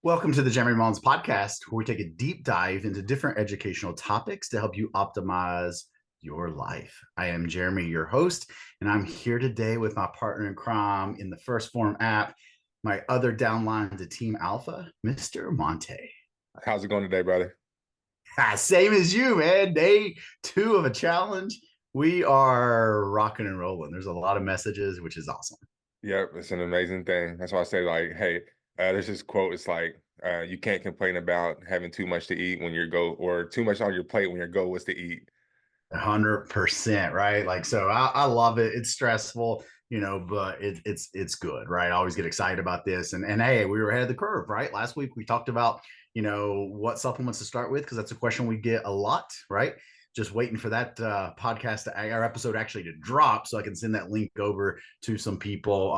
Welcome to the Jeremy Mullins podcast, where we take a deep dive into different educational topics to help you optimize your life. I am Jeremy, your host, and I'm here today with my partner in crime in the First Form app, my other downline to Team Alpha, Mr. Montae. How's it going today, brother? Same as you, man. Day two of a challenge. We are rocking and rolling. There's a lot of messages, which is awesome. Yep, it's an amazing thing. That's why I say, like, hey, there's this quote. It's like, you can't complain about having too much to eat when your goal, or too much on your plate when your goal was to eat. 100%, right? Like, so I love it. It's stressful, but it's good, right? I always get excited about this. And hey, we were ahead of the curve, right? Last week we talked about, what supplements to start with, because that's a question we get a lot, right? Just waiting for that our episode actually to drop so I can send that link over to some people,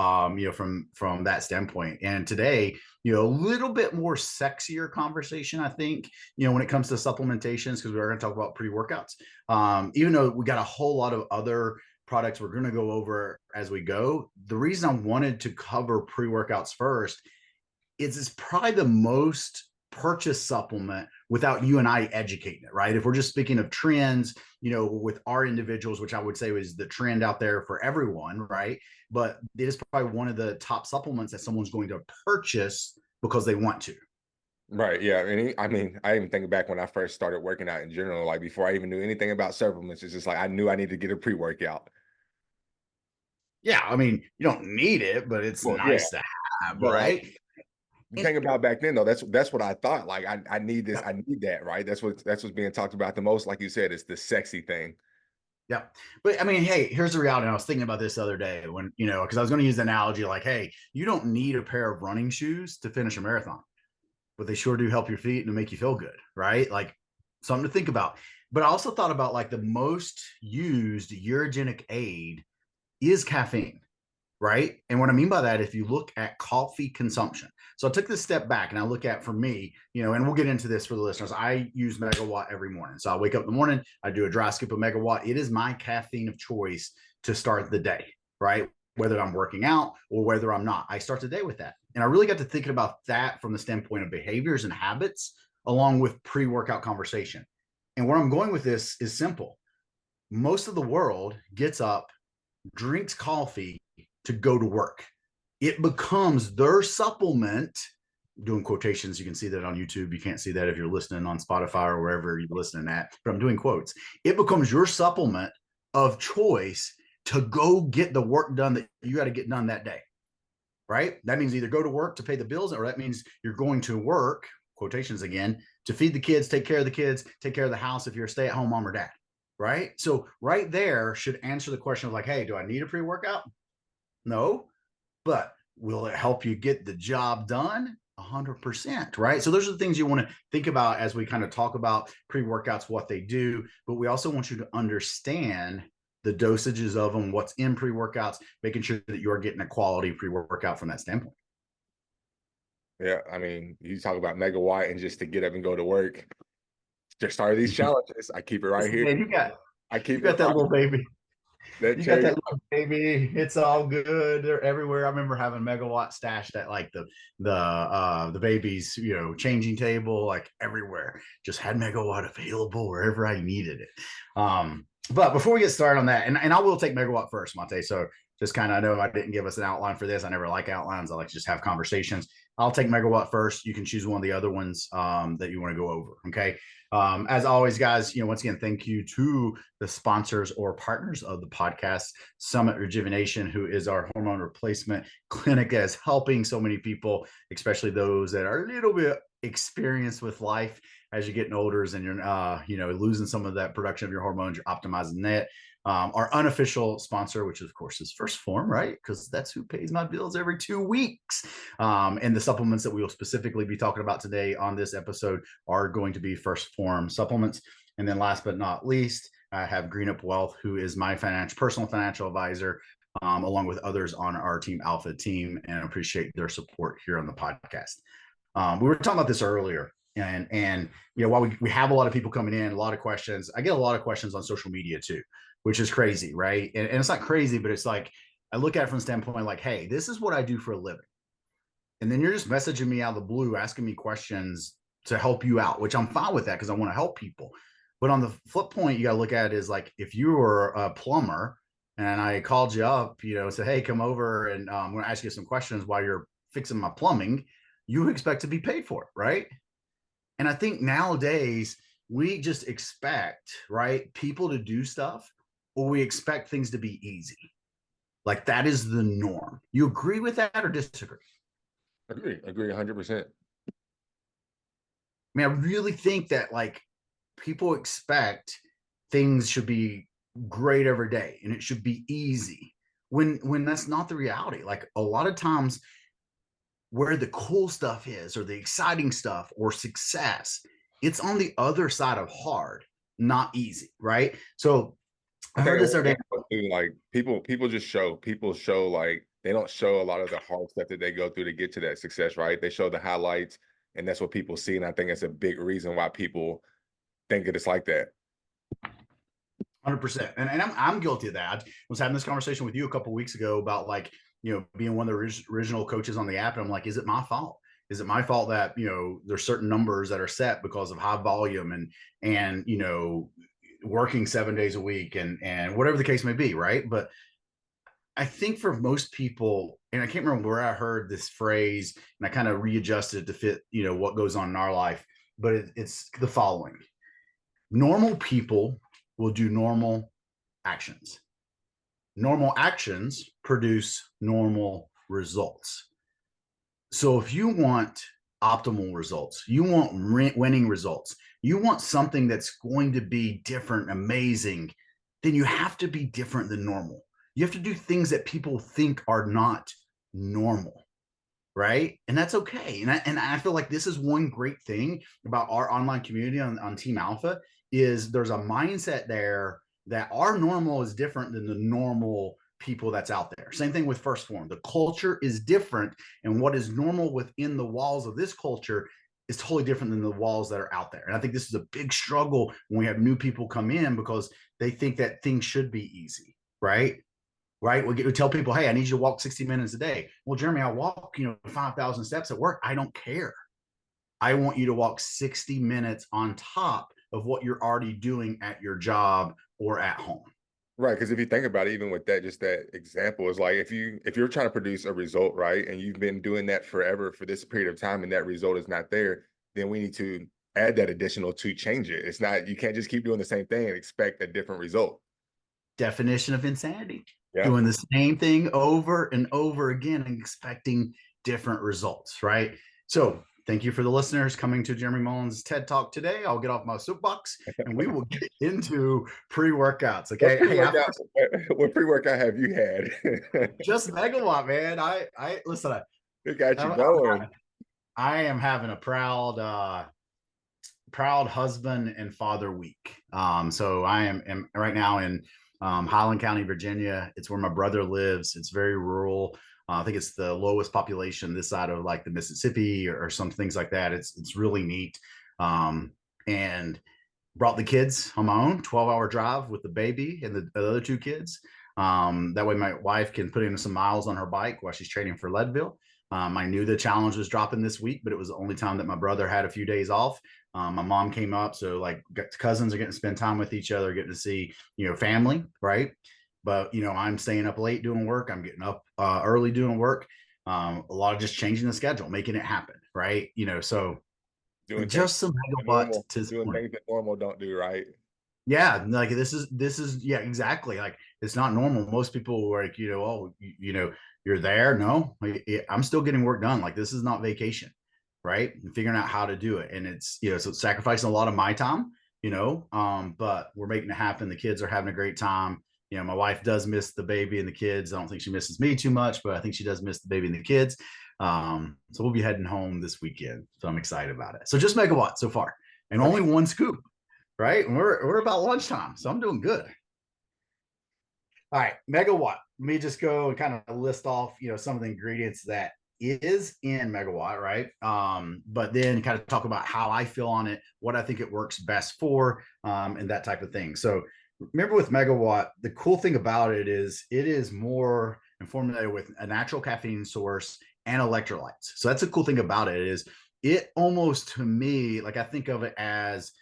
from that standpoint. And today, a little bit more sexier conversation, I think, when it comes to supplementations, because we're going to talk about pre-workouts. Even though we got a whole lot of other products we're going to go over as we go, the reason I wanted to cover pre-workouts first is it's probably the most purchased supplement without you and I educating it, right? If we're just speaking of trends, with our individuals, which I would say is the trend out there for everyone, right? But it is probably one of the top supplements that someone's going to purchase because they want to. Right. Yeah. And I mean, I even think back when I first started working out in general, like before I even knew anything about supplements, it's just like I knew I needed to get a pre-workout. Yeah, I mean, you don't need it, but it's Well, yeah, nice to have, but like right? the And thing about back then though, that's what I thought. Like I need this, yeah, I need that, right? That's what's being talked about the most. Like you said, it's the sexy thing. yeah. But I mean, hey, here's the reality. And I was thinking about this the other day when, because I was going to use the analogy like, hey, you don't need a pair of running shoes to finish a marathon, but they sure do help your feet and make you feel good, right? Like something to think about. But I also thought about like the most used urogenic aid is caffeine, right? And what I mean by that, if you look at coffee consumption. So I took this step back and I look at, for me, and we'll get into this for the listeners. I use Megawatt every morning. So I wake up in the morning, I do a dry scoop of Megawatt. It is my caffeine of choice to start the day, right? Whether I'm working out or whether I'm not, I start the day with that. And I really got to thinking about that from the standpoint of behaviors and habits, along with pre-workout conversation. And where I'm going with this is simple. Most of the world gets up, drinks coffee to go to work. It becomes their supplement. Doing quotations, you can see that on YouTube. You can't see that if you're listening on Spotify or wherever you're listening at, but I'm doing quotes. It becomes your supplement of choice to go get the work done that you got to get done that day, right? That means either go to work to pay the bills, or that means you're going to work, quotations again, to feed the kids, take care of the kids, take care of the house if you're a stay-at-home mom or dad, right? So right there should answer the question of like, hey, do I need a pre-workout? No, but will it help you get the job done? 100%, right? So those are the things you want to think about as we kind of talk about pre-workouts, what they do, but we also want you to understand the dosages of them, what's in pre-workouts, making sure that you're getting a quality pre-workout from that standpoint. Yeah. I mean, you talk about megawatt and just to get up and go to work. Just start these challenges. I keep it right here. Man, you got I you keep it got that right. little baby. That You got cherry. that little baby. It's all good. They're everywhere. I remember having Megawatt stashed at like the baby's changing table, like everywhere. Just had Megawatt available wherever I needed it. But before we get started on that, and I will take Megawatt first, Monte. So just kind of, I know I didn't give us an outline for this. I never like outlines. I like to just have conversations. I'll take Megawatt first. You can choose one of the other ones that you want to go over. Okay. As always, guys, once again, thank you to the sponsors or partners of the podcast, Summit Rejuvenation, who is our hormone replacement clinic that is helping so many people, especially those that are a little bit experienced with life as you're getting older and you're losing some of that production of your hormones. You're optimizing that. Our unofficial sponsor, which of course is First Form, right? Because that's who pays my bills every 2 weeks. And the supplements that we will specifically be talking about today on this episode are going to be First Form supplements. And then last but not least, I have GreenUp Wealth, who is my personal financial advisor, along with others on our Team Alpha team, and I appreciate their support here on the podcast. We were talking about this earlier, and while we have a lot of people coming in, a lot of questions, I get a lot of questions on social media too, which is crazy, right? And it's not crazy, but it's like I look at it from the standpoint like, hey, this is what I do for a living. and then you're just messaging me out of the blue, asking me questions to help you out, which I'm fine with that because I want to help people. But on the flip point, you got to look at it is like if you were a plumber and I called you up, said, hey, come over and I'm going to ask you some questions while you're fixing my plumbing, you expect to be paid for it, right? And I think nowadays we just expect, right, people to do stuff, or we expect things to be easy. Like that is the norm. You agree with that or disagree? Agree 100%. I mean, I really think that like people expect things should be great every day and it should be easy when that's not the reality. Like a lot of times where the cool stuff is or the exciting stuff or success, it's on the other side of hard, not easy, right? So I I think heard this other day. like people just show like they don't show a lot of the hard stuff that they go through to get to that success, right? They show the highlights, and that's what people see. And I think it's a big reason why people think that it's like that. 100%. And I'm guilty of that. I was having this conversation with you a couple of weeks ago about like, being one of the original coaches on the app. And I'm like, is it my fault? Is it my fault that, there's certain numbers that are set because of high volume and, working 7 days a week and whatever the case may be. Right. But I think for most people, and I can't remember where I heard this phrase and I kind of readjusted it to fit, what goes on in our life, but it's the following. Normal people will do normal actions. Normal actions produce normal results. So if you want optimal results, you want winning results, you want something that's going to be different, amazing, then you have to be different than normal. You have to do things that people think are not normal, right? And that's okay. And I feel like this is one great thing about our online community on Team Alpha is there's a mindset there that our normal is different than the normal people that's out there. Same thing with First Form. The culture is different, and what is normal within the walls of this culture is totally different than the walls that are out there. And I think this is a big struggle when we have new people come in because they think that things should be easy, right? Right? We tell people, hey, I need you to walk 60 minutes a day. Well, Jeremy, I walk, 5,000 steps at work. I don't care. I want you to walk 60 minutes on top of what you're already doing at your job or at home. Right, because if you think about it, even with that, just that example is like if you're trying to produce a result, right, and you've been doing that forever for this period of time, and that result is not there, then we need to add that additional to change it. It's not, you can't just keep doing the same thing and expect a different result. Definition of insanity. Yeah. Doing the same thing over and over again and expecting different results, right? So thank you for the listeners coming to Jeremy Mullins' TED Talk today. I'll get off my soapbox and we will get into pre-workouts. Okay. What pre-workout have you had? Just Megawatt, man. I listen. It got you going. I am having a proud husband and father week. So I am right now in Highland County, Virginia. It's where my brother lives. It's very rural. I think it's the lowest population this side of like the Mississippi or some things like that. It's really neat. And brought the kids on my own 12-hour drive with the baby and the other two kids. That way my wife can put in some miles on her bike while she's training for Leadville. I knew the challenge was dropping this week, but it was the only time that my brother had a few days off. My mom came up, so like cousins are getting to spend time with each other, getting to see, family, right? But, I'm staying up late doing work. I'm getting up early doing work. A lot of just changing the schedule, making it happen, right? So doing just some megawatt to doing things that normal don't do, right? Yeah, like this is yeah, exactly. Like it's not normal. Most people are like, you're there. No, I'm still getting work done. Like this is not vacation, right? And figuring out how to do it. And it's, so it's sacrificing a lot of my time, but we're making it happen. The kids are having a great time. My wife does miss the baby and the kids. I don't think she misses me too much, but I think she does miss the baby and the kids. So we'll be heading home this weekend. So I'm excited about it. So just megawatt so far and only one scoop. Right. And we're about lunchtime. So I'm doing good. All right. Megawatt. Let me just go and kind of list off, some of the ingredients that is in megawatt. Right. But then kind of talk about how I feel on it, what I think it works best for, and that type of thing. So remember with megawatt, the cool thing about it is more formulated with a natural caffeine source and electrolytes. So that's a cool thing about it is it almost, to me, like I think of it as,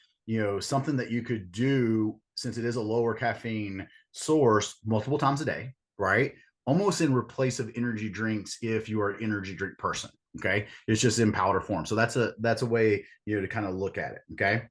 something that you could do since it is a lower caffeine source multiple times a day, right? Almost in replace of energy drinks if you are an energy drink person. Okay. It's just in powder form. So that's a way, to kind of look at it. Okay.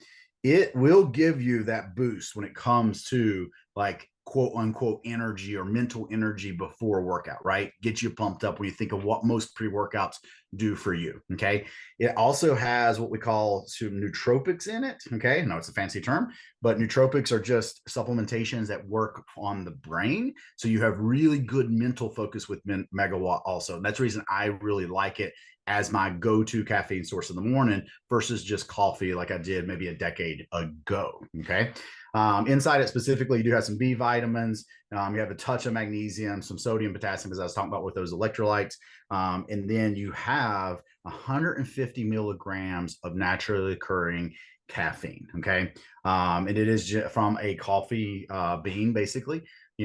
It will give you that boost when it comes to like quote unquote energy or mental energy before a workout, right? Get you pumped up when you think of what most pre-workouts do for you. Okay. It also has what we call some nootropics in it. Okay. No, it's a fancy term, but nootropics are just supplementations that work on the brain. So you have really good mental focus with Megawatt also. And that's the reason I really like it as my go-to caffeine source in the morning versus just coffee like I did maybe a decade ago. Okay. Inside it specifically, you do have some B vitamins. You have a touch of magnesium, some sodium, potassium, as I was talking about with those electrolytes. And then you have 150 milligrams of naturally occurring caffeine. Okay. And it is from a coffee bean, basically.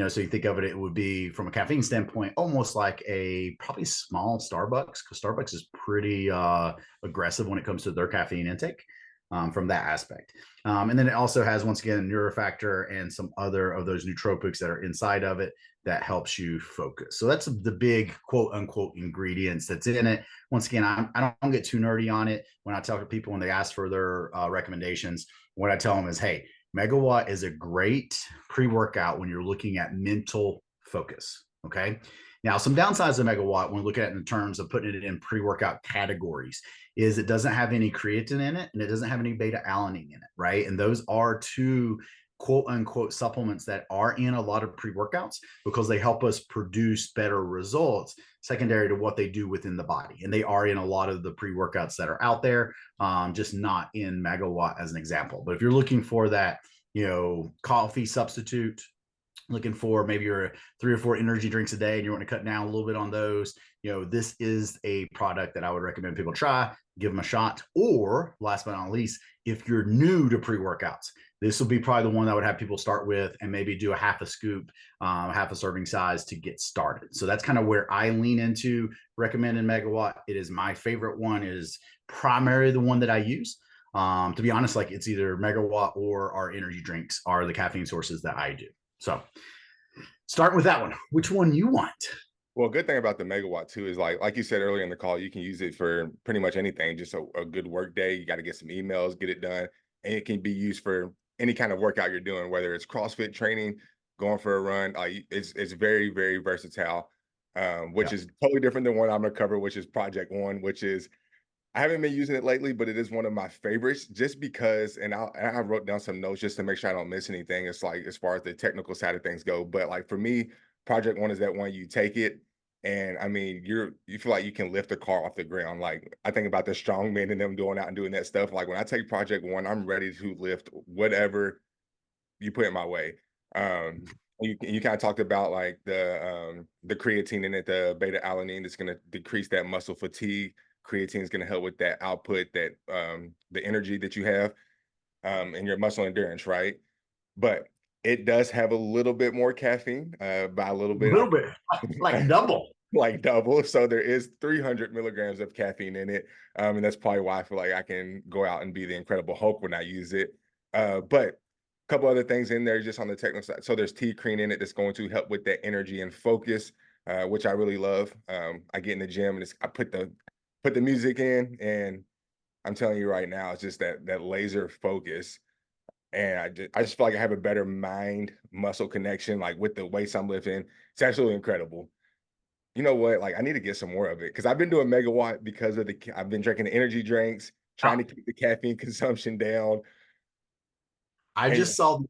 So you think of it, it would be from a caffeine standpoint, almost like a probably small Starbucks, because Starbucks is pretty aggressive when it comes to their caffeine intake. From that aspect. And then it also has, once again, neurofactor and some other of those nootropics that are inside of it that helps you focus. So that's the big quote unquote ingredients that's in it. Once again, I don't get too nerdy on it. When I talk to people when they ask for their recommendations, what I tell them is, hey, Megawatt is a great pre-workout when you're looking at mental focus. Okay. Now, some downsides of Megawatt when we look at it in terms of putting it in pre-workout categories is it doesn't have any creatine in it and it doesn't have any beta alanine in it, right? And those are two quote unquote supplements that are in a lot of pre-workouts because they help us produce better results secondary to what they do within the body. And they are in a lot of the pre-workouts that are out there, just not in Megawatt as an example. But if you're looking for that, coffee substitute, looking for maybe your 3 or 4 energy drinks a day and you want to cut down a little bit on those, this is a product that I would recommend people try, give them a shot. Or last but not least, if you're new to pre-workouts, this will be probably the one that I would have people start with and maybe do a half a scoop, half a serving size to get started. So that's kind of where I lean into recommending Megawatt. It is my favorite one. It is primarily the one that I use. To be honest, like it's either Megawatt or our energy drinks are the caffeine sources that I do. So starting with that one, which one you want? Well, good thing about the Megawatt too is like you said earlier in the call, you can use it for pretty much anything. Just a good work day. You got to get some emails, get it done, and it can be used for any kind of workout you're doing, whether it's CrossFit training, going for a run. It's very, very versatile, which is totally different than one I'm gonna cover, which is Project One, which is I haven't been using it lately, but it is one of my favorites just because, and I wrote down some notes just to make sure I don't miss anything. It's like, as far as the technical side of things go, but like for me, Project One is that one you take it. And I mean, you feel like you can lift a car off the ground. Like I think about the strong men and them going out and doing that stuff. Like when I take Project One, I'm ready to lift whatever you put in my way. You kind of talked about like the creatine in it, the beta alanine that's going to decrease that muscle fatigue. Creatine is going to help with that output, that the energy that you have and your muscle endurance, right? But it does have a little bit more caffeine, by a little bit, like double. Like double. So there is 300 milligrams of caffeine in it. And that's probably why I feel like I can go out and be the Incredible Hulk when I use it. But a couple other things in there just on the technical side. So there's T-cream in it that's going to help with that energy and focus, which I really love. I get in the gym and I put the music in, and I'm telling you right now, it's just that laser focus. And I just feel like I have a better mind muscle connection, like with the weights I'm lifting. It's absolutely incredible. You know what? Like I need to get some more of it because I've been doing Megawatt because of I've been drinking the energy drinks, trying to keep the caffeine consumption down. I And just saw the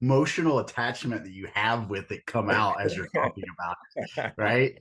emotional attachment that you have with it come out as you're talking about it, right?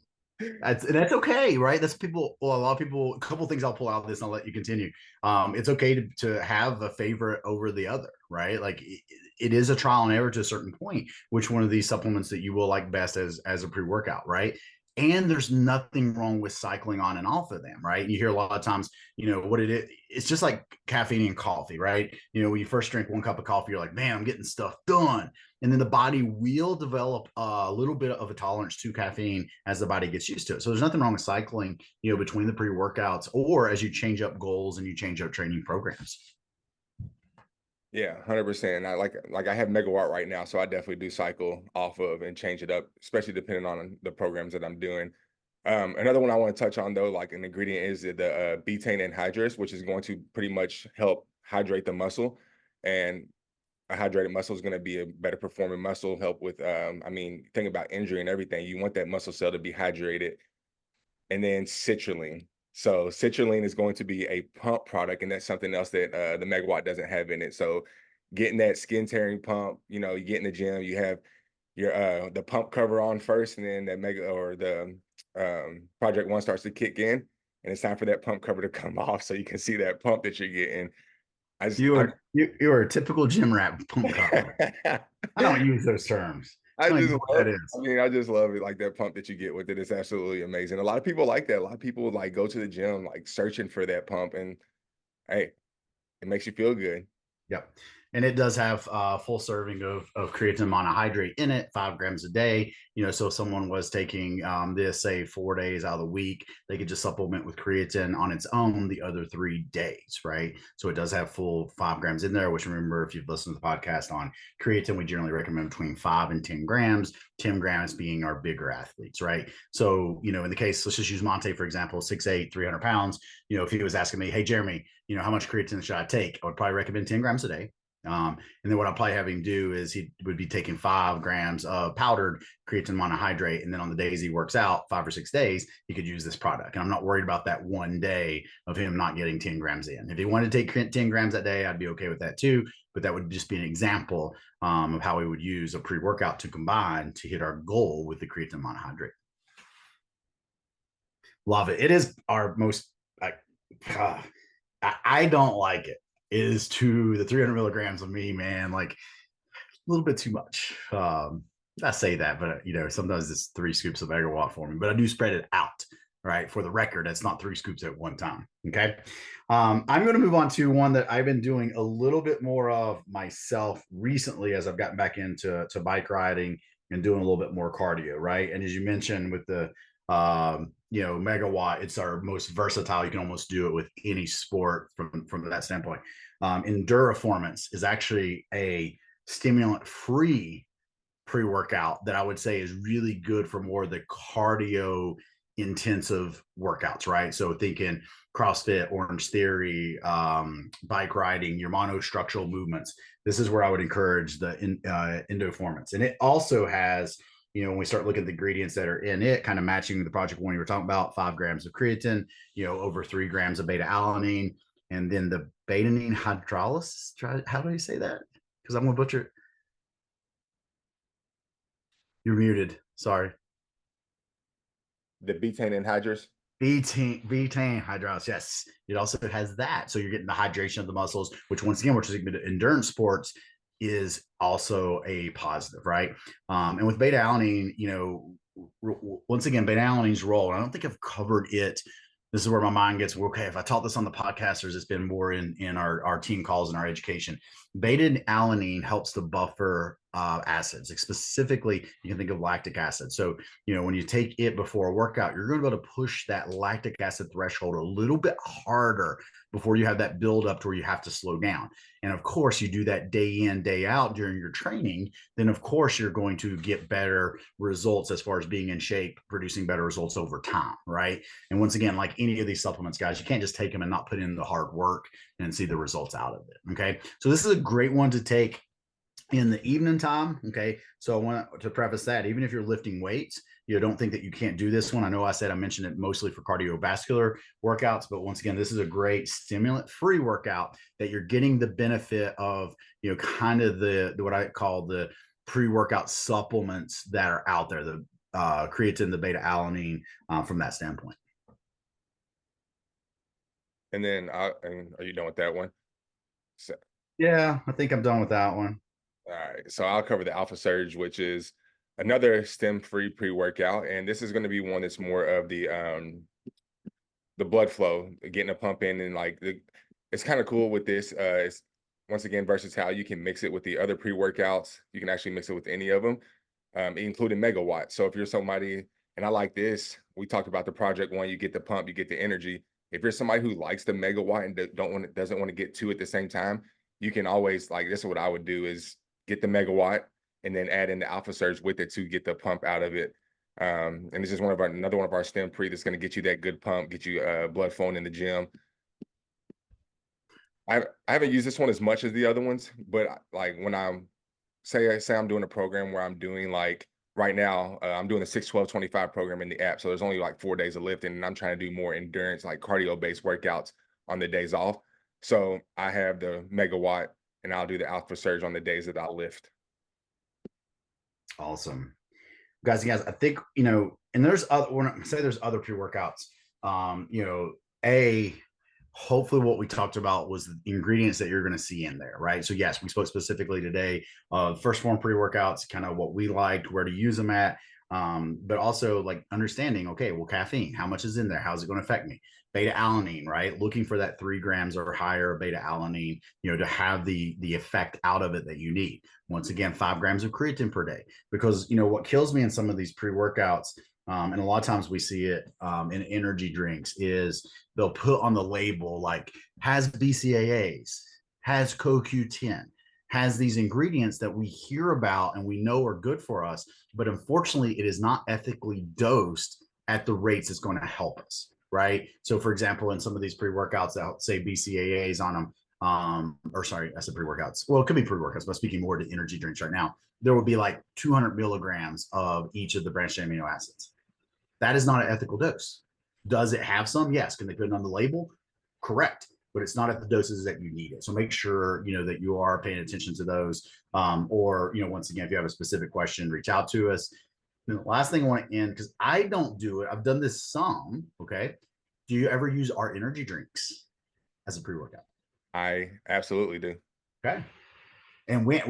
That's okay, right? That's people. Well, a lot of people. A couple of things I'll pull out of this, and I'll let you continue. It's okay to have a favorite over the other, right? Like it is a trial and error to a certain point. Which one of these supplements that you will like best as a pre workout, right? And there's nothing wrong with cycling on and off of them, right? You hear a lot of times, what it is, it's just like caffeine and coffee, right? When you first drink one cup of coffee, you're like, man, I'm getting stuff done. And then the body will develop a little bit of a tolerance to caffeine as the body gets used to it. So there's nothing wrong with cycling, between the pre-workouts or as you change up goals and you change up training programs. Yeah, 100%. I have Megawatt right now, so I definitely do cycle off of and change it up, especially depending on the programs that I'm doing. Another one I want to touch on though, like an ingredient is the betaine anhydrous, which is going to pretty much help hydrate the muscle. And a hydrated muscle is going to be a better performing muscle, help with, think about injury and everything. You want that muscle cell to be hydrated. And then citrulline. So citrulline is going to be a pump product, and that's something else that the Megawatt doesn't have in it. So getting that skin tearing pump, you get in the gym, you have your the pump cover on first, and then that the Project One starts to kick in, and it's time for that pump cover to come off so you can see that pump that you're getting. You are a typical gym rat pump cover. I don't use those terms. Explain what that is. I just love it. Like that pump that you get with it. It's absolutely amazing. A lot of people like that. A lot of people like go to the gym, like searching for that pump, and hey, it makes you feel good. Yep. And it does have a full serving of creatine monohydrate in it, 5 grams a day. So if someone was taking this, say, 4 days out of the week, they could just supplement with creatine on its own the other 3 days, right? So it does have full 5 grams in there, which, remember, if you've listened to the podcast on creatine, we generally recommend between 5 and 10 grams, 10 grams being our bigger athletes, right? So, in the case, let's just use Montae, for example, 6'8", 300 pounds. If he was asking me, hey, Jeremy, how much creatine should I take? I would probably recommend 10 grams a day. And then what I'll probably have him do is he would be taking 5 grams of powdered creatine monohydrate. And then on the days he works out, 5 or 6 days, he could use this product. And I'm not worried about that one day of him not getting 10 grams in. If he wanted to take 10 grams that day, I'd be okay with that too. But that would just be an example of how we would use a pre-workout to combine to hit our goal with the creatine monohydrate. Love it. It is our most, I don't like it. Is to the 300 milligrams of me, man, like a little bit too much. I say that, but sometimes it's 3 scoops of Megawatt for me, but I do spread it out, right? For the record, that's not 3 scoops at one time. Okay. I'm going to move on to one that I've been doing a little bit more of myself recently as I've gotten back into bike riding and doing a little bit more cardio, right? And as you mentioned with the Megawatt, it's our most versatile. You can almost do it with any sport from that standpoint. Enduraformance is actually a stimulant-free pre-workout that I would say is really good for more of the cardio intensive workouts, right? So thinking CrossFit, Orange Theory, bike riding, your monostructural movements. This is where I would encourage the Endurformance. And it also has, when we start looking at the ingredients that are in it, kind of matching the Project One you were talking about, 5 grams of creatine, over 3 grams of beta alanine, and then the betanine hydrolysis. How do you say that? Because I'm going to butcher it. You're muted. Sorry. The betaine anhydrous. Betaine hydrolysis. Yes, it also has that. So you're getting the hydration of the muscles, which once again, which is endurance sports, is also a positive, right? And with beta alanine, once again, beta alanine's role, I don't think I've covered it. This is where my mind gets, okay, if I taught this on the podcasters, it's been more in our team calls and our education. Beta alanine helps to buffer acids. Specifically, you can think of lactic acid. So, when you take it before a workout, you're going to be able to push that lactic acid threshold a little bit harder before you have that build up to where you have to slow down. And of course, you do that day in, day out during your training, then of course you're going to get better results as far as being in shape, producing better results over time, right? And once again, like any of these supplements, guys, you can't just take them and not put in the hard work and see the results out of it. Okay. So this is a great one to take in the evening time. Okay. So I want to preface that even if you're lifting weights, don't think that you can't do this one. I know I mentioned it mostly for cardiovascular workouts, but once again, this is a great stimulant-free workout that you're getting the benefit of, kind of the what I call the pre-workout supplements that are out there, the creatine, the beta alanine, from that standpoint. And then, are you done with that one? Yeah, I think I'm done with that one. All right, so I'll cover the Alpha Surge, which is another stem-free pre-workout, and this is going to be one that's more of the blood flow, getting a pump in, and like it's kind of cool with this. It's once again versatile. You can mix it with the other pre-workouts. You can actually mix it with any of them, including megawatts. So if you're somebody, and I like this, we talked about the project one, you get the pump, you get the energy. If you're somebody who likes the megawatt and doesn't want to get two at the same time, you can always, like, this is what I would do, is get the megawatt and then add in the alpha surge with it to get the pump out of it. And this is another one of our stem pre that's going to get you that good pump, get you blood flowing in the gym. I haven't used this one as much as the other ones, but like when I'm say I'm doing a program where I'm doing, like right now, I'm doing the 6-12-25 program in the app. So there's only like 4 days of lifting, and I'm trying to do more endurance, like cardio based workouts on the days off. So I have the megawatt, and I'll do the alpha surge on the days that I lift. Awesome. Guys, I think, and there's other, when I say there's other pre-workouts, hopefully what we talked about was the ingredients that you're going to see in there, right? So yes, we spoke specifically today of first form pre-workouts, kind of what we liked, where to use them at, but also like understanding, okay, well, caffeine, how much is in there? How's it going to affect me? Beta alanine, right? Looking for that 3 grams or higher beta alanine, to have the effect out of it that you need. Once again, 5 grams of creatine per day, because what kills me in some of these pre-workouts, and a lot of times we see it in energy drinks, is they'll put on the label like has BCAAs, has CoQ10, has these ingredients that we hear about and we know are good for us, but unfortunately it is not ethically dosed at the rates it's going to help us, right? So for example, in some of these pre-workouts that say BCAAs on them, or sorry, I said pre-workouts. Well, it could be pre-workouts, but speaking more to energy drinks right now, there would be like 200 milligrams of each of the branched chain amino acids. That is not an ethical dose. Does it have some? Yes. Can they put it on the label? Correct. But it's not at the doses that you need it. So make sure, that you are paying attention to those. Or, once again, if you have a specific question, reach out to us. And the last thing I want to end, because I don't do it, I've done this some. Okay. Do you ever use our energy drinks as a pre-workout? I absolutely do. Okay. And when?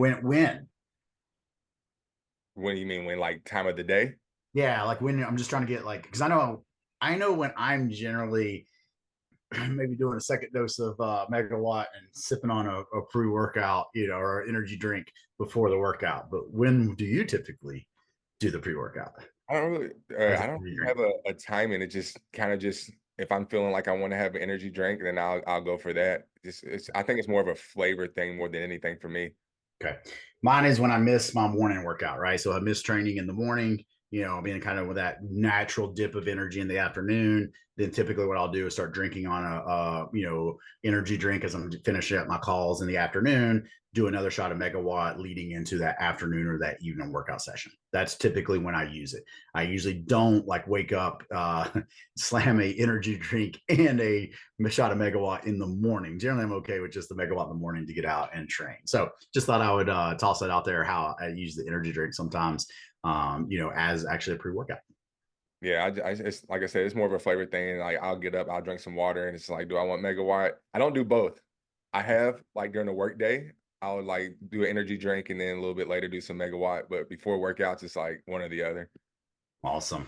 What do you mean, when, like time of the day? Yeah, like when I'm just trying to get like, because I know when I'm generally maybe doing a second dose of megawatt and sipping on a pre-workout, or an energy drink before the workout. But when do you typically do the pre-workout? I don't really, I don't have a timing. It just kind of just, if I'm feeling like I want to have an energy drink, then I'll go for that. I think it's more of a flavor thing more than anything for me. Okay. Mine is when I miss my morning workout, right? So I miss training in the morning, being kind of with that natural dip of energy in the afternoon. Then typically what I'll do is start drinking on a energy drink as I'm finishing up my calls in the afternoon, do another shot of megawatt leading into that afternoon or that evening workout session. That's typically when I use it. I usually don't like wake up, slam a energy drink and a shot of megawatt in the morning. Generally, I'm okay with just the megawatt in the morning to get out and train. So just thought I would toss that out there, how I use the energy drink sometimes, as actually a pre-workout. Yeah, it's like I said, it's more of a flavor thing. Like I'll get up, I'll drink some water, and it's like, do I want megawatt? I don't do both. I have, like, during the work day, I would like do an energy drink and then a little bit later do some megawatt. But before workouts, it's like one or the other. Awesome.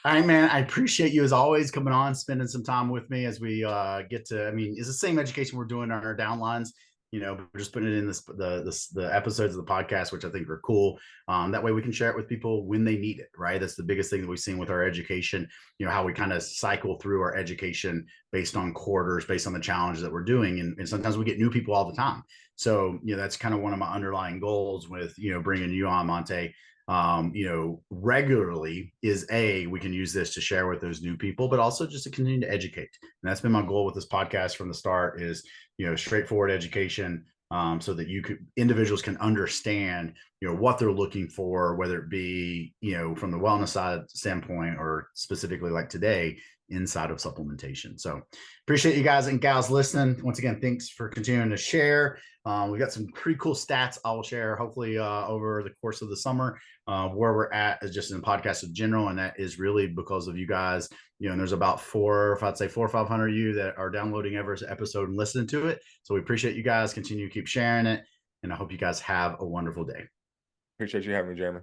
All right, man. I appreciate you as always coming on, spending some time with me as we get to. I mean, it's the same education we're doing on our downlines. We're just putting it in the episodes of the podcast, which I think are cool. That way we can share it with people when they need it, right? That's the biggest thing that we've seen with our education, how we kind of cycle through our education based on quarters, based on the challenges that we're doing. And sometimes we get new people all the time. So, that's kind of one of my underlying goals with, bringing you on, Montae, regularly is we can use this to share with those new people, but also just to continue to educate. And that's been my goal with this podcast from the start is, straightforward education, so that individuals can understand, what they're looking for, whether it be, from the wellness side standpoint or specifically like today inside of supplementation. So appreciate you guys and gals listening. Once again, thanks for continuing to share. We've got some pretty cool stats I will share hopefully over the course of the summer, where we're at is just in podcasts in general. And that is really because of you guys, and there's about 400 or 500 of you that are downloading every episode and listening to it. So we appreciate you guys. Continue to keep sharing it. And I hope you guys have a wonderful day. Appreciate you having me, Jeremy.